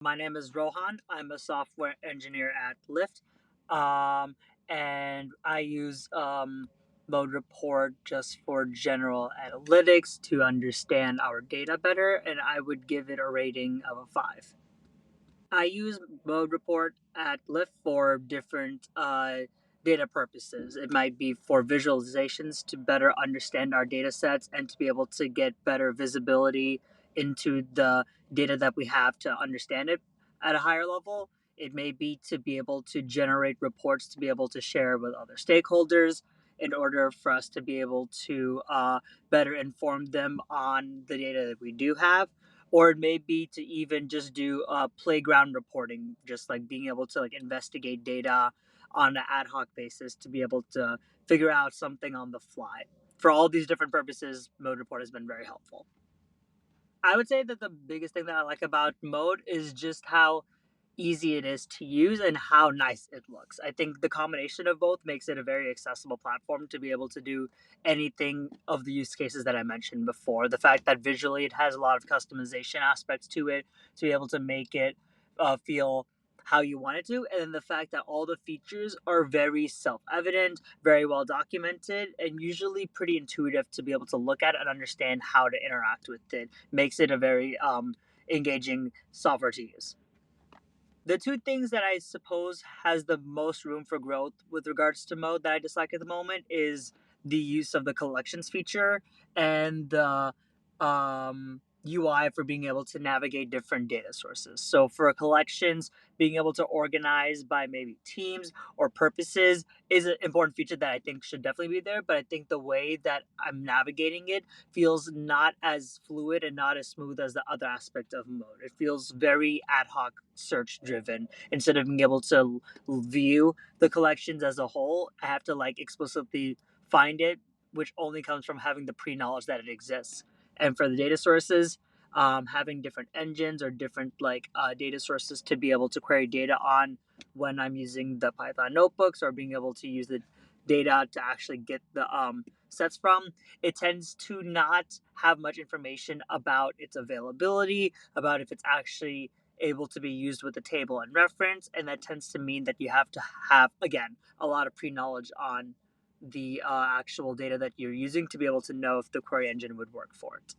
My name is Rohan. I'm a software engineer at Lyft. Um, and I use Mode Report just for general analytics to understand our data better, and I would give it a rating of a 5. I use Mode Report at Lyft for different data purposes. It might be for visualizations to better understand our data sets and to be able to get better visibility into the data that we have to understand it at a higher level. It may be to be able to generate reports to be able to share with other stakeholders in order for us to be able to better inform them on the data that we do have, or it may be to even just do playground reporting, just like being able to like investigate data on an ad hoc basis to be able to figure out something on the fly. For all these different purposes, Mode Report has been very helpful. I would say that the biggest thing that I like about Mode is just how easy it is to use and how nice it looks. I think the combination of both makes it a very accessible platform to be able to do anything of the use cases that I mentioned before. The fact that visually it has a lot of customization aspects to it to be able to make it feel how you want it to, and then the fact that all the features are very self-evident, very well documented, and usually pretty intuitive to be able to look at and understand how to interact with it makes it a very engaging software to use. The two things that I suppose has the most room for growth with regards to Mode that I dislike at the moment is the use of the collections feature and the UI for being able to navigate different data sources. So for collections, being able to organize by maybe teams or purposes is an important feature that I think should definitely be there. But I think the way that I'm navigating it feels not as fluid and not as smooth as the other aspect of Mode. It feels very ad hoc search driven. Instead of being able to view the collections as a whole, I have to like explicitly find it, which only comes from having the pre knowledge that it exists. And for the data sources, having different engines or different like data sources to be able to query data on when I'm using the Python notebooks, or being able to use the data to actually get the sets from, it tends to not have much information about its availability, about if it's actually able to be used with a table and reference, and that tends to mean that you have to have, again, a lot of pre-knowledge on the actual data that you're using to be able to know if the query engine would work for it.